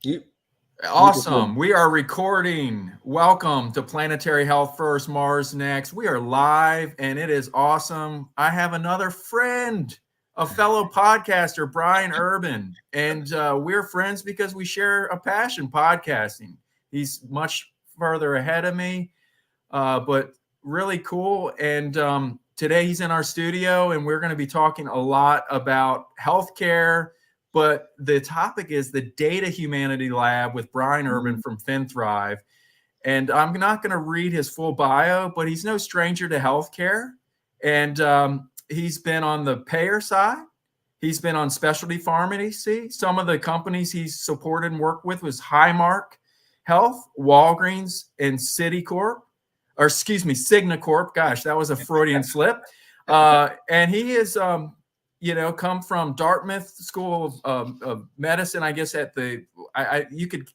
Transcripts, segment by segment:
You, Awesome. We are recording. Welcome to Planetary Health First, Mars Next. We are live and it is awesome. I have another friend, a fellow podcaster, Brian Urban, and we're friends because we share a passion, podcasting. He's much further ahead of me, but really cool. And today he's in our studio and we're going to be talking a lot about healthcare, but the topic is the Data Humanity Lab with Brian Urban from FinThrive. And I'm not going to read his full bio, but he's no stranger to healthcare. And he's been on the payer side. He's been on specialty pharmacy. Some of the companies he's supported and worked with was Highmark Health, Walgreens, and Citicorp, or excuse me, Signacorp. Gosh, that was a Freudian slip. And he is come from Dartmouth School of Medicine. I guess at the, you could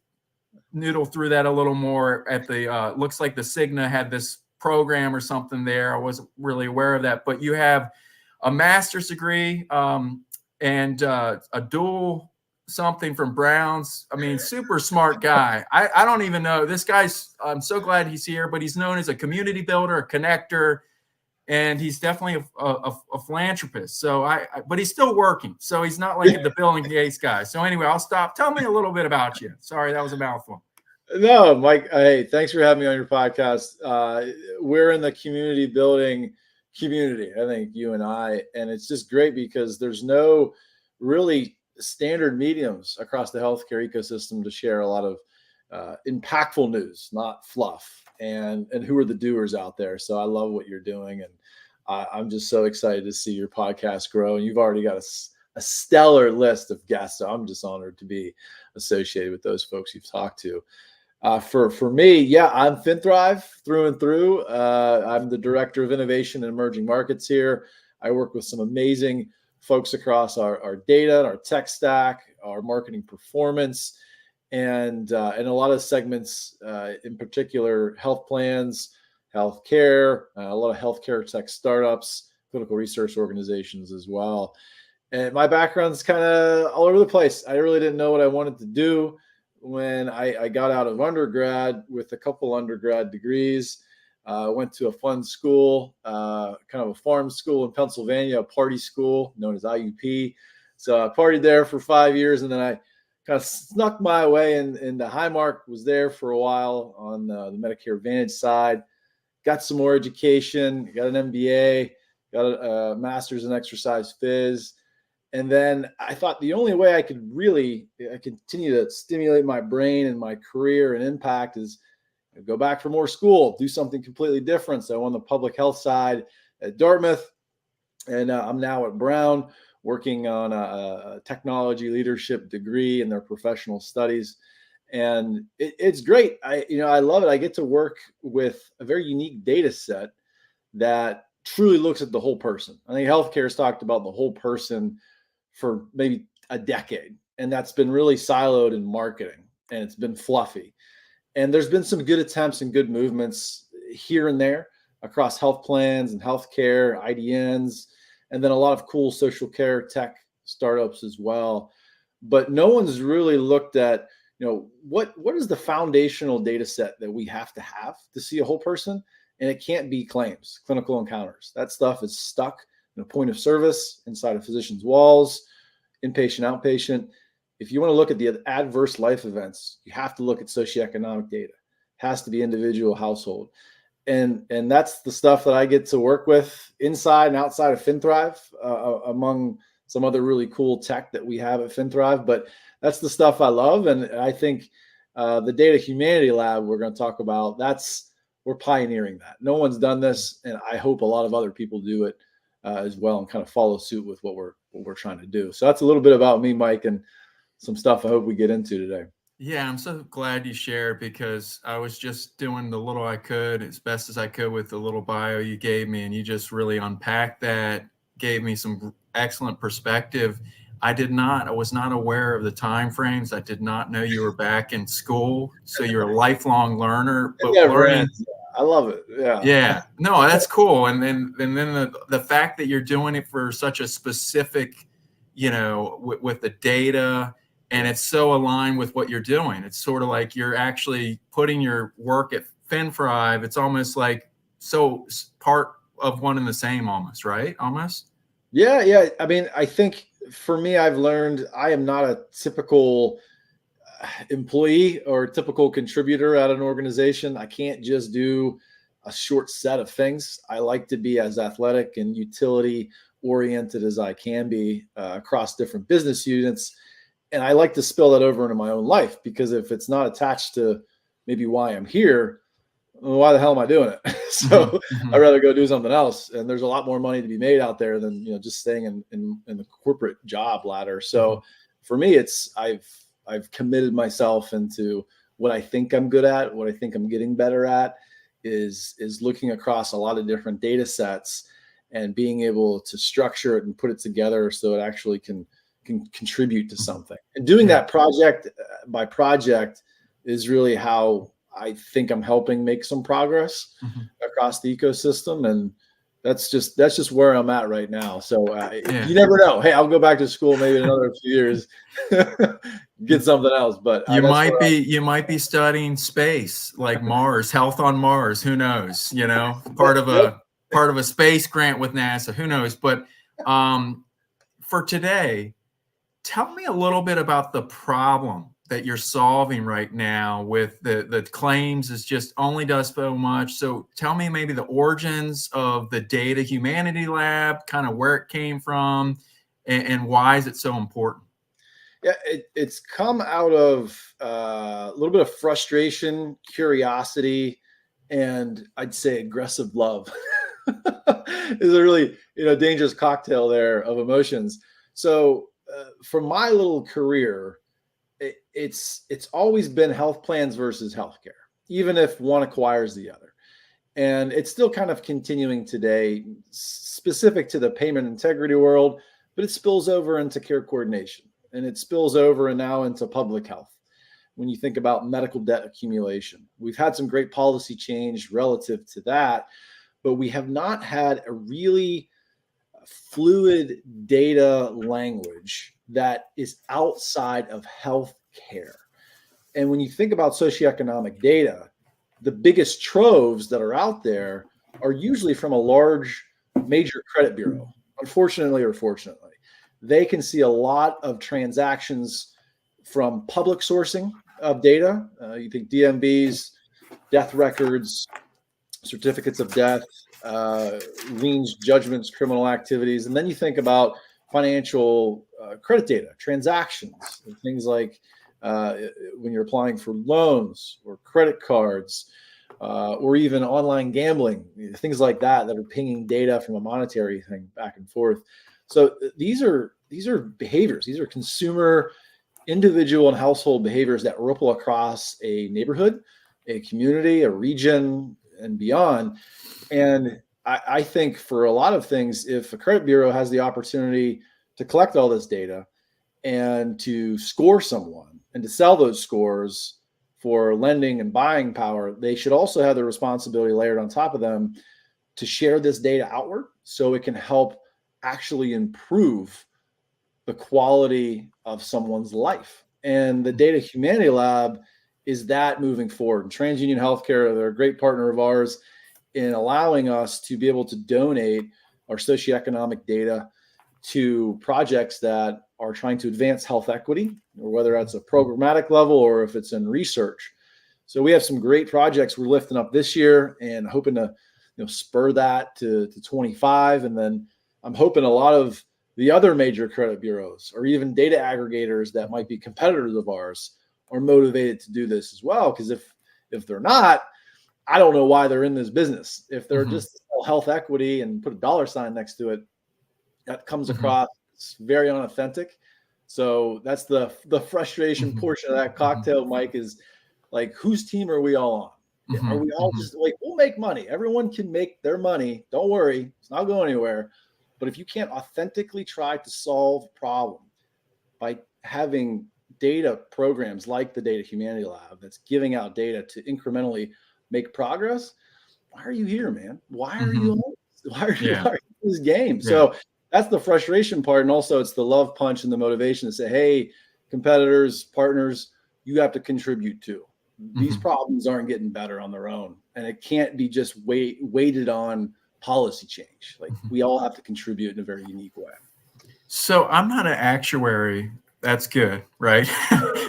noodle through that a little more at the, looks like the Cigna had this program or something there. I wasn't really aware of that, but you have a master's degree and a dual something from Brown's. I mean, super smart guy. I don't even know. This guy's, I'm so glad he's here, but he's known as a community builder, a connector, and he's definitely a philanthropist. So but he's still working. So he's not like the Bill and Gates guy. So anyway, I'll stop. Tell me a little bit about you. Sorry, that was a mouthful. No, Mike. Hey, thanks for having me on your podcast. We're in the community building community, I think, you and I, and it's just great because there's no really standard mediums across the healthcare ecosystem to share a lot of impactful news, not fluff. And who are the doers out there? So I love what you're doing, and I'm just so excited to see your podcast grow. And you've already got a stellar list of guests. So I'm just honored to be associated with those folks you've talked to. For me, yeah, I'm FinThrive through and through. I'm the Director of Innovation and Emerging Markets here. I work with some amazing folks across our data, our tech stack, our marketing performance, and a lot of segments, in particular, health plans, healthcare, a lot of healthcare tech startups, clinical research organizations as well. And my background's kind of all over the place. I really didn't know what I wanted to do when I got out of undergrad with a couple undergrad degrees. Went to a fun school, kind of a farm school in Pennsylvania, a party school known as IUP. So I partied there for 5 years, and then I kind of snuck my way into Highmark, was there for a while on the Medicare Advantage side, got some more education, got an MBA, got a master's in exercise phys. And then I thought the only way I could really continue to stimulate my brain and my career and impact is go back for more school, do something completely different. So I'm on the public health side at Dartmouth, and I'm now at Brown working on a technology leadership degree in their professional studies. And it's great. I love it. I get to work with a very unique data set that truly looks at the whole person. I think healthcare has talked about the whole person for maybe a decade, and that's been really siloed in marketing, and it's been fluffy. And there's been some good attempts and good movements here and there across health plans and healthcare, IDNs, and then a lot of cool social care tech startups as well. But no one's really looked at, what is the foundational data set that we have to see a whole person? And it can't be claims, clinical encounters. That stuff is stuck in a point of service inside a physician's walls, inpatient, outpatient. If you want to look at the adverse life events, you have to look at socioeconomic data. It has to be individual household. And that's the stuff that I get to work with inside and outside of FinThrive, among some other really cool tech that we have at FinThrive. But that's the stuff I love. And I think the Data Humanity Lab we're going to talk about, we're pioneering that. No one's done this, and I hope a lot of other people do it as well and kind of follow suit with what we're trying to do. So that's a little bit about me, Mike, and some stuff I hope we get into today. Yeah, I'm so glad you shared, because I was just doing the little I could as best as I could with the little bio you gave me, and you just really unpacked that, gave me some excellent perspective. I was not aware of the time frames. I did not know you were back in school. So you're a lifelong learner, but learning. I love it. Yeah. Yeah. No, that's cool. And then the fact that you're doing it for such a specific, with the data and it's so aligned with what you're doing. It's sort of like you're actually putting your work at FinThrive. It's almost like so part of one and the same almost, right? Almost. Yeah. I mean, I think for me, I've learned I am not a typical employee or typical contributor at an organization. I can't just do a short set of things. I like to be as athletic and utility oriented as I can be across different business units. And I like to spill that over into my own life, because if it's not attached to maybe why I'm here, well, why the hell am I doing it? So I'd rather go do something else. And there's a lot more money to be made out there than, just staying in the corporate job ladder. So for me, it's I've committed myself into what I think I'm good at, what I think I'm getting better at is looking across a lot of different data sets and being able to structure it and put it together so it actually can contribute to something. And doing that project by project is really how I think I'm helping make some progress across the ecosystem. And that's just where I'm at right now. So you never know. Hey, I'll go back to school maybe in another few years, get something else. But you might be studying space, like Mars, health on Mars. Who knows? Part of a space grant with NASA. Who knows? But for today, tell me a little bit about the problem that you're solving right now with the claims is just only does so much. So tell me maybe the origins of the Data Humanity Lab, kind of where it came from, and why is it so important? Yeah, it's come out of a little bit of frustration, curiosity, and I'd say aggressive love. Is a really dangerous cocktail there of emotions. So from my little career, it's always been health plans versus healthcare, even if one acquires the other. And it's still kind of continuing today, specific to the payment integrity world, but it spills over into care coordination, and it spills over and now into public health. When you think about medical debt accumulation, we've had some great policy change relative to that, but we have not had a really fluid data language that is outside of health care. And when you think about socioeconomic data, the biggest troves that are out there are usually from a large major credit bureau. Unfortunately or fortunately, they can see a lot of transactions from public sourcing of data. You think DMVs, death records, certificates of death, liens, judgments, criminal activities. And then you think about financial credit data, transactions, and things like when you're applying for loans or credit cards, or even online gambling, things like that are pinging data from a monetary thing back and forth. So these are behaviors. These are consumer, individual, and household behaviors that ripple across a neighborhood, a community, a region, and beyond. And I think for a lot of things, if a credit bureau has the opportunity to collect all this data and to score someone and to sell those scores for lending and buying power, they should also have the responsibility layered on top of them to share this data outward so it can help actually improve the quality of someone's life. And the Data Humanity Lab is that moving forward. And TransUnion Healthcare, they're a great partner of ours in allowing us to be able to donate our socioeconomic data to projects that are trying to advance health equity, or whether that's a programmatic level or if it's in research. So we have some great projects we're lifting up this year and hoping to spur that to 25. And then I'm hoping a lot of the other major credit bureaus or even data aggregators that might be competitors of ours are motivated to do this as well. Because if they're not, I don't know why they're in this business. If they're just health equity and put a dollar sign next to it, that comes across very unauthentic. So that's the frustration portion of that cocktail, Mike, is like, whose team are we all on? Are we all just like, we'll make money. Everyone can make their money. Don't worry. It's not going anywhere. But if you can't authentically try to solve a problem by having data programs like the Data Humanity Lab that's giving out data to incrementally make progress, why are you here, man? Why are you in this game? So that's the frustration part. And also it's the love punch and the motivation to say, hey, competitors, partners, you have to contribute to. These Mm-hmm. problems aren't getting better on their own, and it can't be just weighted on policy change. Like, Mm-hmm. we all have to contribute in a very unique way. So I'm not an actuary. That's good, right?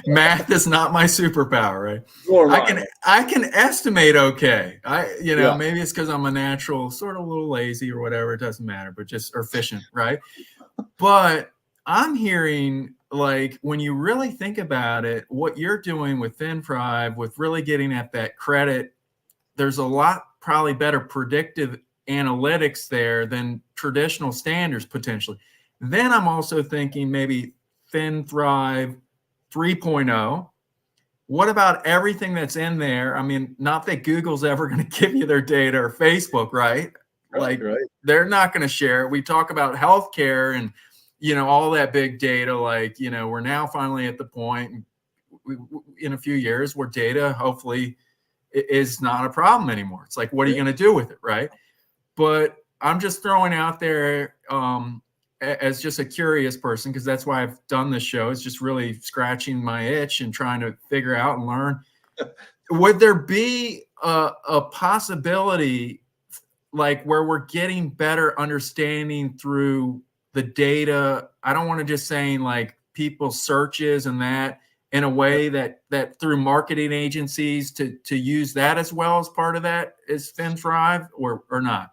Math is not my superpower, right? I can estimate okay. Yeah. Maybe it's because I'm a natural, sort of a little lazy or whatever. It doesn't matter, but just efficient, right? But I'm hearing, like, when you really think about it, what you're doing with FinThrive, with really getting at that credit, there's a lot probably better predictive analytics there than traditional standards potentially. Then I'm also thinking maybe FinThrive 3.0. What about everything that's in there? I mean, not that Google's ever going to give you their data, or Facebook, right? Like, Right. they're not going to share it. We talk about healthcare and, all that big data. Like, we're now finally at the point in a few years where data hopefully is not a problem anymore. It's like, what are you going to do with it, right? But I'm just throwing out there as just a curious person, because that's why I've done this show. It's just really scratching my itch and trying to figure out and learn. Would there be a possibility, like, where we're getting better understanding through the data? I don't want to just saying like people's searches and that, in a way that through marketing agencies to use that as well as part of that is FinThrive, or not?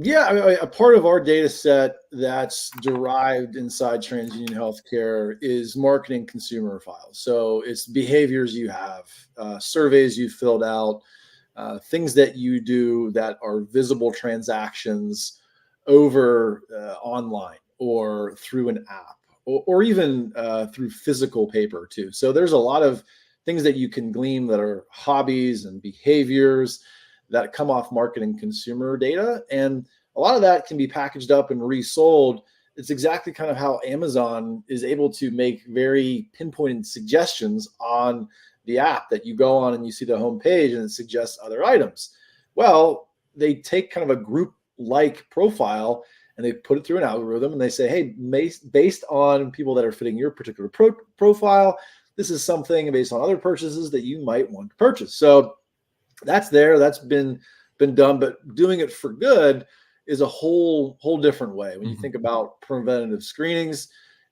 Yeah, I mean, a part of our data set that's derived inside TransUnion Healthcare is marketing consumer files. So it's behaviors you have, surveys you filled out, things that you do that are visible transactions over online or through an app, or even through physical paper too. So there's a lot of things that you can glean that are hobbies and behaviors that come off marketing consumer data. And a lot of that can be packaged up and resold. It's exactly kind of how Amazon is able to make very pinpointed suggestions on the app that you go on and you see the homepage and it suggests other items. Well, they take kind of a group-like profile and they put it through an algorithm and they say, hey, based on people that are fitting your particular profile, this is something based on other purchases that you might want to purchase. So that's been done, but doing it for good is a whole different way. When you think about preventative screenings,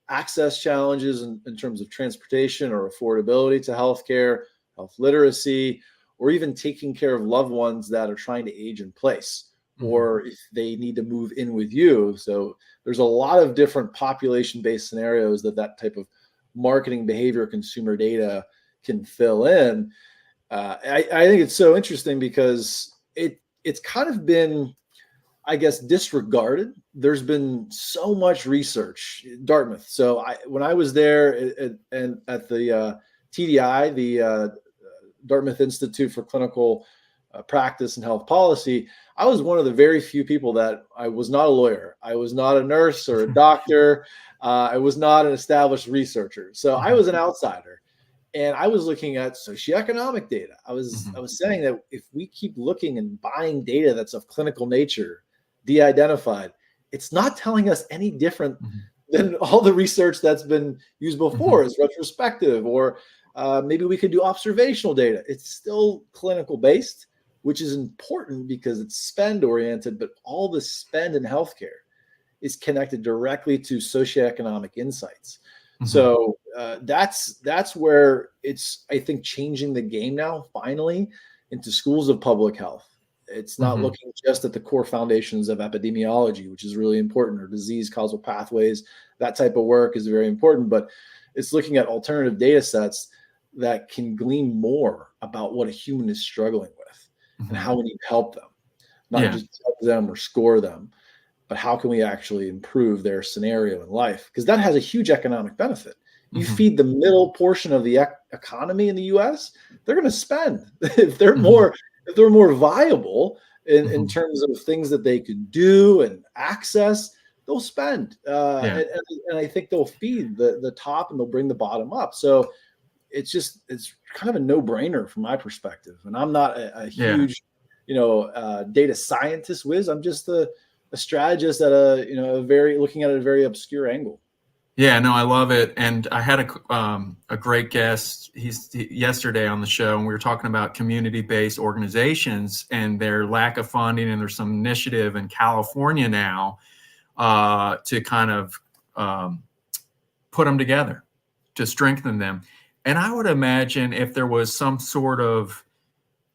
access challenges in terms of transportation or affordability to healthcare, health literacy, or even taking care of loved ones that are trying to age in place, or if they need to move in with you. So there's a lot of different population-based scenarios that type of marketing behavior consumer data can fill in. I think it's so interesting because it's kind of been, I guess, disregarded. There's been so much research, Dartmouth. So when I was there at the TDI, the Dartmouth Institute for Clinical Practice and Health Policy, I was one of the very few people that I was not a lawyer. I was not a nurse or a doctor. I was not an established researcher. So I was an outsider. And I was looking at socioeconomic data. I was saying that if we keep looking and buying data that's of clinical nature, de-identified, it's not telling us any different than all the research that's been used before as retrospective, or maybe we could do observational data. It's still clinical based, which is important because it's spend oriented, but all the spend in healthcare is connected directly to socioeconomic insights. So that's where it's, I think, changing the game now, finally, into schools of public health. It's not looking just at the core foundations of epidemiology, which is really important, or disease causal pathways. That type of work is very important, but it's looking at alternative data sets that can glean more about what a human is struggling with and how we need to help them, not just help them or score them, but how can we actually improve their scenario in life? Because that has a huge economic benefit. You feed the middle portion of the economy in the U.S., they're going to spend. If they're more viable in terms of things that they can do and access, they'll spend. And I think they'll feed the top and they'll bring the bottom up. So it's kind of a no-brainer from my perspective. And I'm not a huge, data scientist whiz. I'm just a strategist at looking at a very obscure angle. Yeah, no, I love it. And I had a great guest yesterday on the show, and we were talking about community-based organizations and their lack of funding. And there's some initiative in California now to kind of put them together to strengthen them. And I would imagine if there was some sort of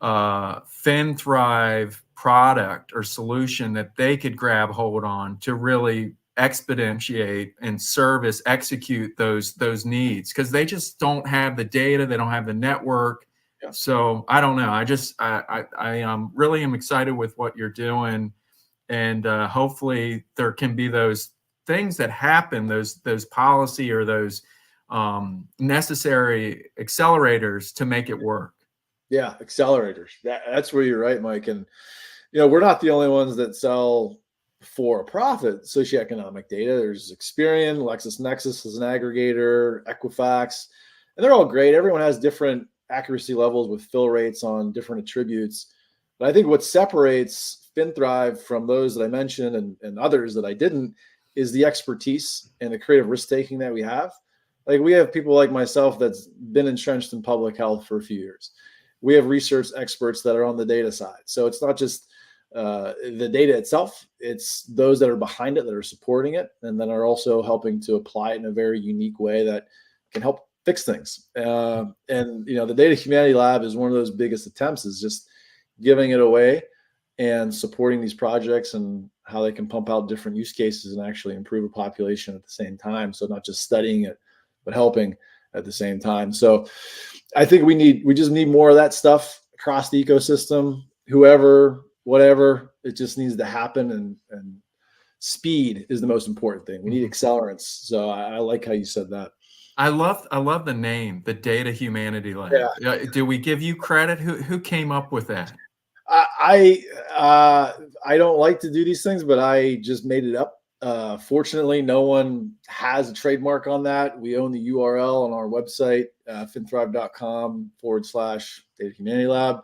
FinThrive product or solution that they could grab hold on to really exponentiate and execute those needs, because they just don't have the data, they don't have the network. Yeah. So I don't know. I really am excited with what you're doing, and hopefully there can be those things that happen, those policy or those necessary accelerators to make it work. Yeah, accelerators. That's where you're right, Mike. And we're not the only ones that sell for a profit socioeconomic data. There's Experian, LexisNexis is an aggregator, Equifax, and they're all great. Everyone has different accuracy levels with fill rates on different attributes. But I think what separates FinThrive from those that I mentioned and others that I didn't is the expertise and the creative risk taking that we have. Like, we have people like myself that's been entrenched in public health for a few years. We have research experts that are on the data side. So it's not just the data itself, it's those that are behind it, that are supporting it, and then are also helping to apply it in a very unique way that can help fix things. And the Data Humanity Lab is one of those biggest attempts, is just giving it away and supporting these projects and how they can pump out different use cases and actually improve a population at the same time. So not just studying it, but helping at the same time. So I think we just need more of that stuff across the ecosystem. Whoever, whatever, it just needs to happen, and speed is the most important thing. We need accelerants. So I like how you said that. I love the name, the Data Humanity Lab. Yeah. Do we give you credit? Who came up with that? I don't like to do these things, but I just made it up. Fortunately, no one has a trademark on that. We own the URL on our website, finthrive.com/Data Humanity Lab.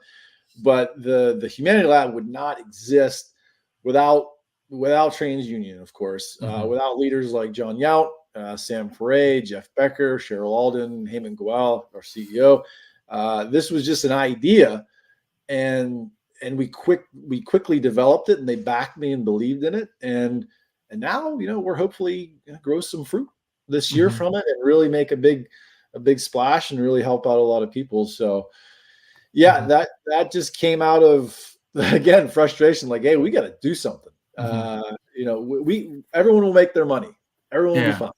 But the Humanity Lab would not exist without TransUnion, of course, without leaders like John Yount, Sam Foray, Jeff Becker, Cheryl Alden, Heyman Goel, our CEO. This was just an idea, and we quickly developed it, and they backed me and believed in it, and now we're hopefully going to grow some fruit this year from it and really make a big splash and really help out a lot of people. So yeah, that just came out of, again, frustration. Like, hey, we got to do something. Everyone will make their money. Everyone will be fine.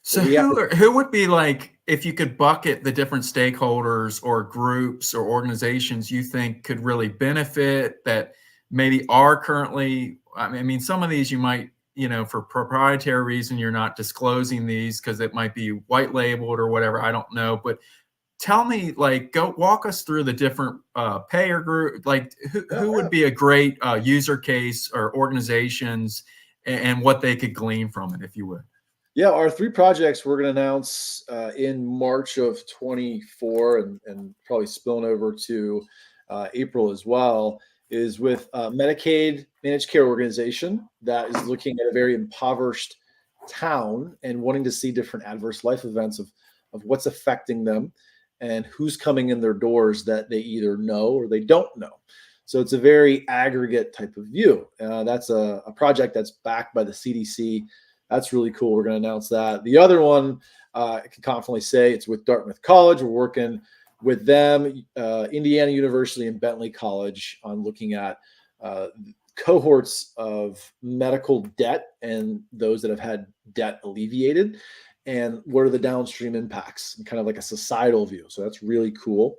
So who would be, like, if you could bucket the different stakeholders or groups or organizations you think could really benefit, that maybe are currently, I mean, some of these you might, for proprietary reason, you're not disclosing these because it might be white labeled or whatever. I don't know. But tell me, like, go walk us through the different payer group, like who would be a great user case or organizations, and what they could glean from it, if you would. Yeah, our 3 projects we're going to announce in March of 24 and probably spilling over to April as well, is with a Medicaid managed care organization that is looking at a very impoverished town and wanting to see different adverse life events of what's affecting them and who's coming in their doors that they either know or they don't know. So it's a very aggregate type of view. That's a project that's backed by the CDC. That's really cool. We're going to announce that. The other one, I can confidently say, it's with Dartmouth College. We're working with them, Indiana University and Bentley College, on looking at cohorts of medical debt and those that have had debt alleviated, and what are the downstream impacts, and kind of like a societal view. So that's really cool.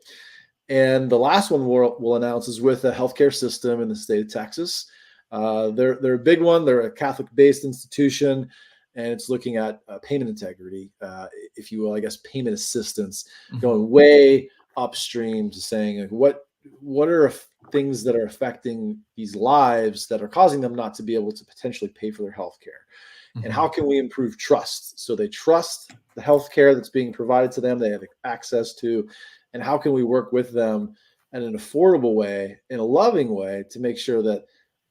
And the last one we'll announce is with a healthcare system in the state of Texas. They're a big one. They're a Catholic-based institution, and it's looking at payment integrity, if you will, I guess, payment assistance, going way upstream to saying, like, what are things that are affecting these lives that are causing them not to be able to potentially pay for their healthcare, and how can we improve trust so they trust the healthcare that's being provided to them, they have access to, and how can we work with them in an affordable way, in a loving way, to make sure that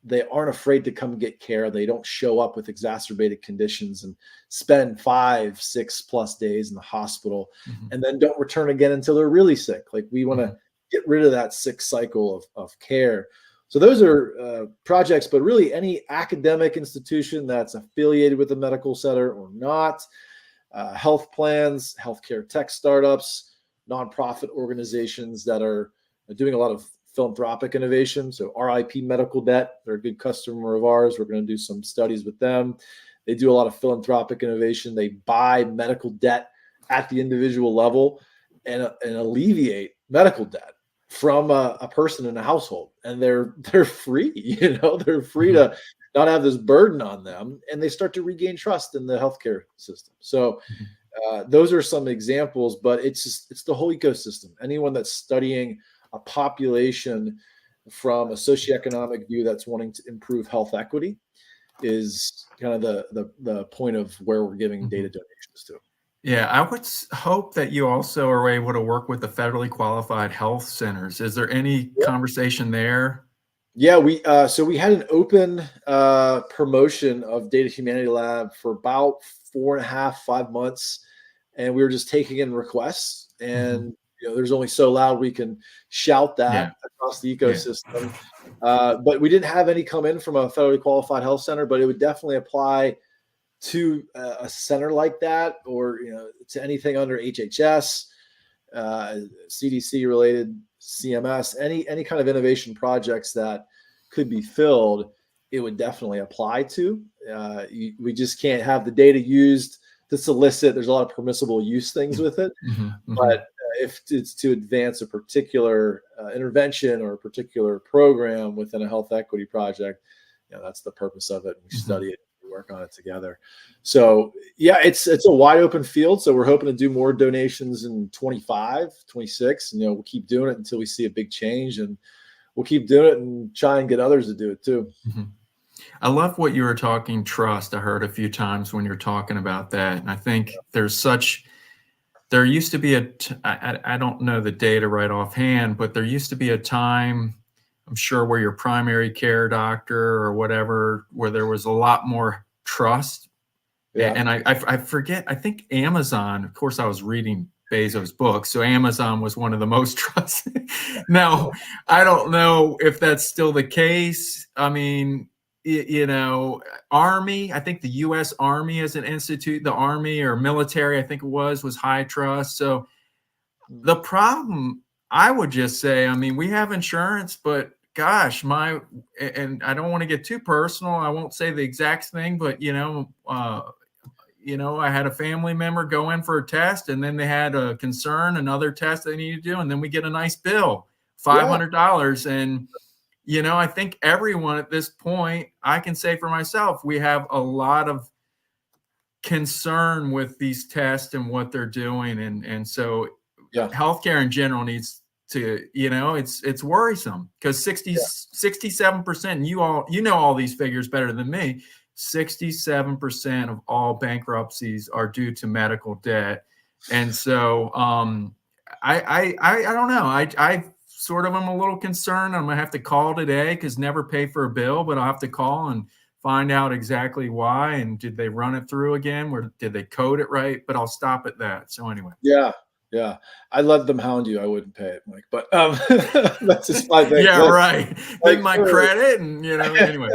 they aren't afraid to come get care. They don't show up with exacerbated conditions and spend 5-6+ days in the hospital and then don't return again until they're really sick. Like, we want to get rid of that sick cycle of care. So those are projects, but really any academic institution that's affiliated with a medical center or not, health plans, healthcare tech startups, nonprofit organizations that are doing a lot of philanthropic innovation. So RIP Medical Debt, they're a good customer of ours. We're going to do some studies with them. They do a lot of philanthropic innovation. They buy medical debt at the individual level and alleviate medical debt from a person in a household. And they're free, they're free to not have this burden on them, and they start to regain trust in the healthcare system. So those are some examples, but it's the whole ecosystem. Anyone that's studying a population from a socioeconomic view that's wanting to improve health equity is kind of the point of where we're giving data donations to. Yeah, I would hope that you also are able to work with the federally qualified health centers. Is there any conversation there? Yeah, we had an open promotion of Data Humanity Lab for about 4.5-5 months, and we were just taking in requests. And there's only so loud we can shout that across the ecosystem. But we didn't have any come in from a federally qualified health center, but it would definitely apply to a center like that, or to anything under HHS, CDC related, CMS, any kind of innovation projects that could be filled, it would definitely apply to. We just can't have the data used to solicit. There's a lot of permissible use things with it, but if it's to advance a particular intervention or a particular program within a health equity project, that's the purpose of it. We study it, we work on it together. So it's a wide open field. So we're hoping to do more donations in 25, 26, and we'll keep doing it until we see a big change, and we'll keep doing it and try and get others to do it too. I love what you were talking trust. I heard a few times when you're talking about that. And I think there used to be I don't know the data right offhand, but there used to be a time, I'm sure, where your primary care doctor or whatever, where there was a lot more trust. And I forget, I think Amazon, of course, I was reading Bezos' book, so Amazon was one of the most trusted. Now, I don't know if that's still the case. I mean, Army, I think the U.S. Army as an institute, the Army or military, I think it was high trust. So the problem, I would just say, I mean, we have insurance, but gosh, and I don't want to get too personal. I won't say the exact thing, but I had a family member go in for a test, and then they had a concern, another test they needed to do, and then we get a nice bill, $500. And I think everyone at this point, I can say for myself, we have a lot of concern with these tests and what they're doing. And so healthcare in general needs to, it's worrisome, because 67%, you all these figures better than me, 67% of all bankruptcies are due to medical debt. And so I don't know. I sort of am a little concerned. I'm going to have to call today, because never pay for a bill, but I'll have to call and find out exactly why. And did they run it through again? Or did they code it right? But I'll stop at that. So anyway. Yeah. I let them hound you. I wouldn't pay it, Mike, but that's just my thing. Right. Then my credit and, anyway.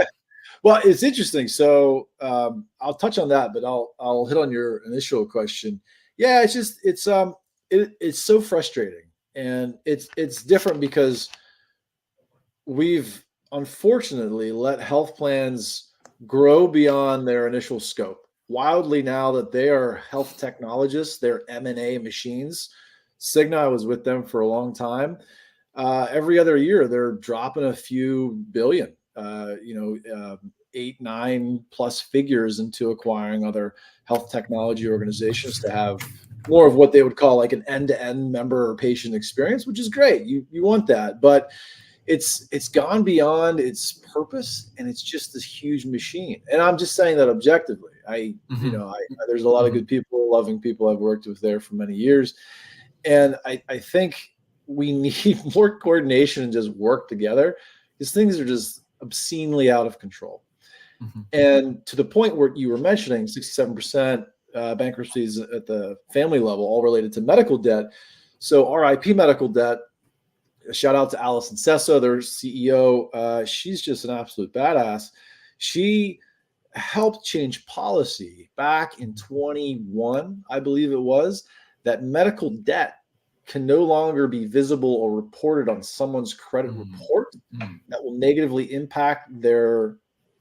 Well, it's interesting. So I'll touch on that, but I'll hit on your initial question. Yeah, it's so frustrating. And it's different because we've unfortunately let health plans grow beyond their initial scope. Wildly, now that they are health technologists, they're M&A machines. Cigna, I was with them for a long time. Every other year, they're dropping a few billion, 8, 9+ figures into acquiring other health technology organizations to have more of what they would call like an end-to-end member or patient experience, which is great. You want that, but it's gone beyond its purpose, and it's just this huge machine. And I'm just saying that objectively. There's a lot of good people, loving people I've worked with there for many years, and I think we need more coordination and just work together, because things are just obscenely out of control. Mm-hmm. And to the point where you were mentioning 67% bankruptcies at the family level, all related to medical debt. So RIP medical debt, shout out to Allison Sessa, their CEO. She's just an absolute badass. She helped change policy back in 21, I believe it was, that medical debt can no longer be visible or reported on someone's credit report. That will negatively impact their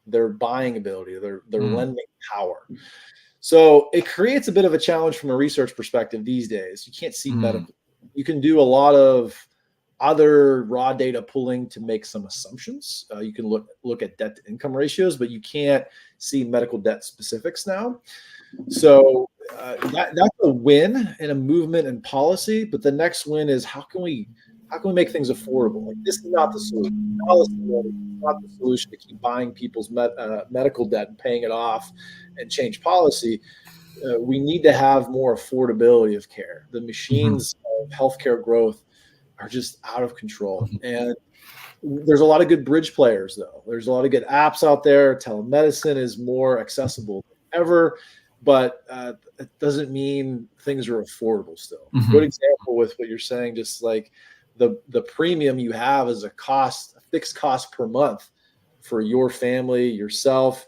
buying ability, their lending power. So it creates a bit of a challenge from a research perspective these days. You can't see medical. You can do a lot of other raw data pulling to make some assumptions. You can look at debt to income ratios, but you can't see medical debt specifics now. So that's a win and a movement in policy. But the next win is how can we make things affordable? Like, this is not the solution. Policy is not the solution to keep buying people's medical debt and paying it off and change policy. We need to have more affordability of care. The machines of healthcare growth are just out of control. And there's a lot of good bridge players, though. There's a lot of good apps out there. Telemedicine is more accessible than ever, but it doesn't mean things are affordable still. Good example with what you're saying, just like the premium you have is a fixed cost per month for your family, yourself.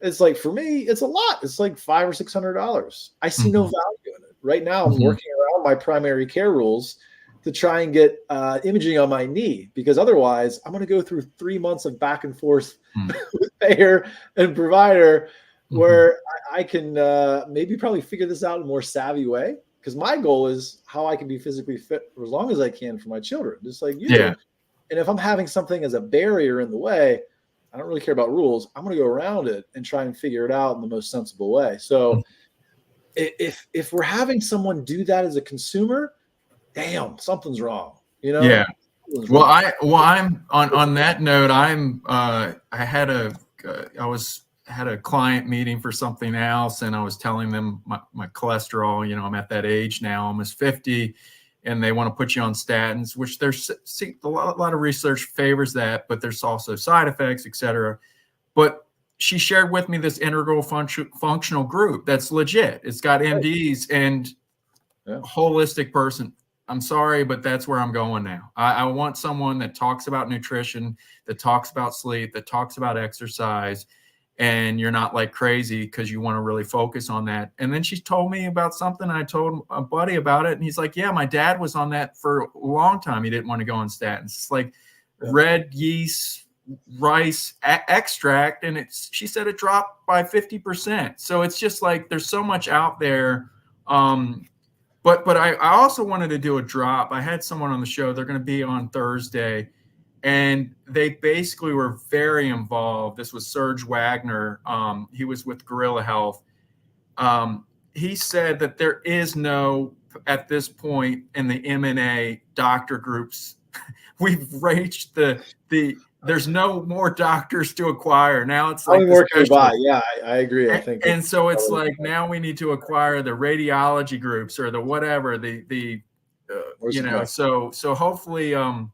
It's like, for me, it's a lot. It's like $500 or $600. I see no value in it. Right now, I'm working around my primary care rules to try and get imaging on my knee, because otherwise I'm going to go through 3 months of back and forth with payer and provider, where I can maybe probably figure this out in a more savvy way. Because my goal is how I can be physically fit for as long as I can for my children, just like you do. And if I'm having something as a barrier in the way, I don't really care about rules. I'm going to go around it and try and figure it out in the most sensible way. So if we're having someone do that as a consumer, damn, something's wrong. You know? Yeah. Well, I'm on that note. I had a client meeting for something else, and I was telling them my cholesterol. You know, I'm at that age now, almost 50, and they want to put you on statins, which there's a lot of research favors that, but there's also side effects, et cetera. But she shared with me this integral functional group that's legit. It's got MDs and holistic person. I'm sorry, but that's where I'm going now. I want someone that talks about nutrition, that talks about sleep, that talks about exercise, and you're not like crazy because you want to really focus on that. And then she told me about something. I told a buddy about it, and he's like, yeah, my dad was on that for a long time. He didn't want to go on statins. It's like red yeast rice extract, and she said it dropped by 50%. So it's just like there's so much out there. But I also wanted to do a drop. I had someone on the show. They're going to be on Thursday, and they basically were very involved. This was Serge Wagner. He was with Gorilla Health. He said that there is no, at this point in the M&A doctor groups, we've reached there's no more doctors to acquire. Now it's like yeah, I agree. I think, and so it's like now we need to acquire the radiology groups or the whatever so hopefully we're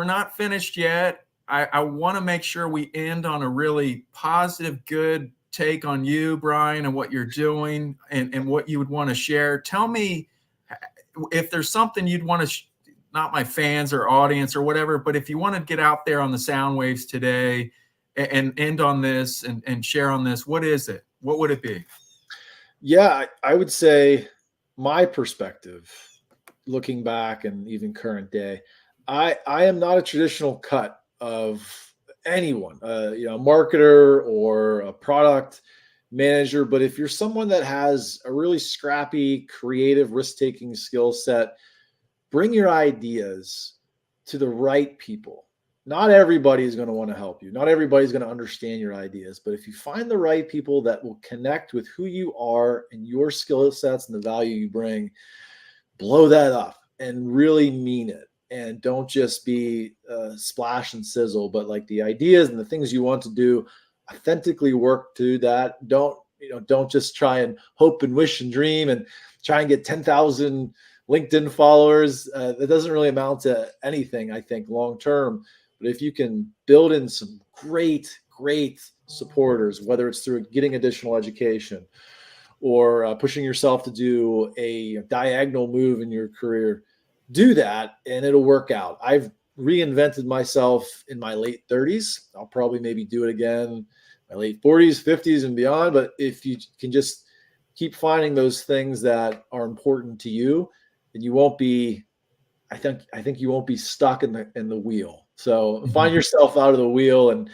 not finished yet. I want to make sure we end on a really positive, good take on you, Brian, and what you're doing and what you would want to share. Tell me if there's something you'd want to not my fans or audience or whatever, but if you want to get out there on the sound waves today and end on this and share on this, what is it? What would it be? Yeah, I would say my perspective, looking back and even current day, I am not a traditional cut of anyone, a marketer or a product manager. But if you're someone that has a really scrappy, creative, risk-taking skill set, bring your ideas to the right people. Not everybody is going to want to help you. Not everybody's going to understand your ideas. But if you find the right people that will connect with who you are and your skill sets and the value you bring, blow that up and really mean it. And don't just be splash and sizzle, but like the ideas and the things you want to do, authentically work to that. Don't just try and hope and wish and dream and try and get 10,000 LinkedIn followers. That doesn't really amount to anything, I think, long term. But if you can build in some great supporters, whether it's through getting additional education or pushing yourself to do a diagonal move in your career, do that and it'll work out. I've reinvented myself in my late 30s. I'll probably maybe do it again my late 40s, 50s, and beyond. But if you can just keep finding those things that are important to you, then you won't be, I think you won't be stuck in the wheel. So find yourself out of the wheel and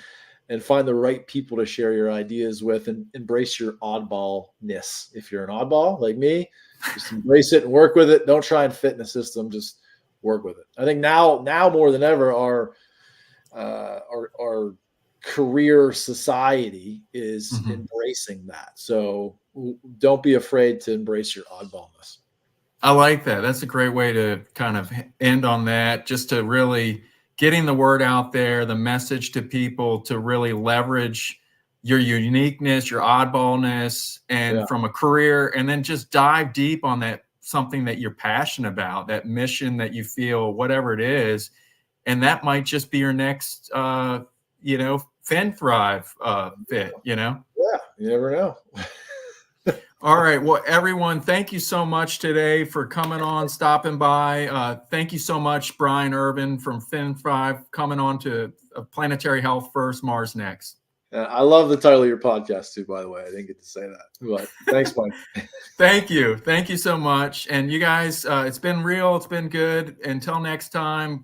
find the right people to share your ideas with, and embrace your oddballness. If you're an oddball like me, just embrace it and work with it. Don't try and fit in a system, just work with it. I think now more than ever, our career society is embracing that. So don't be afraid to embrace your oddballness. I like that. That's a great way to kind of end on that, just to really getting the word out there, the message to people to really leverage your uniqueness, your oddballness, and from a career, and then just dive deep on that, something that you're passionate about, that mission that you feel, whatever it is. And that might just be your next, FinThrive fit, Yeah, you never know. All right. Well, everyone, thank you so much today for coming on, stopping by. Thank you so much, Brian Irvin from FinThrive, coming on to Planetary Health First, Mars Next. I love the title of your podcast too, by the way. I didn't get to say that, but thanks, Mike. Thank you. Thank you so much. And you guys, it's been real. It's been good. Until next time,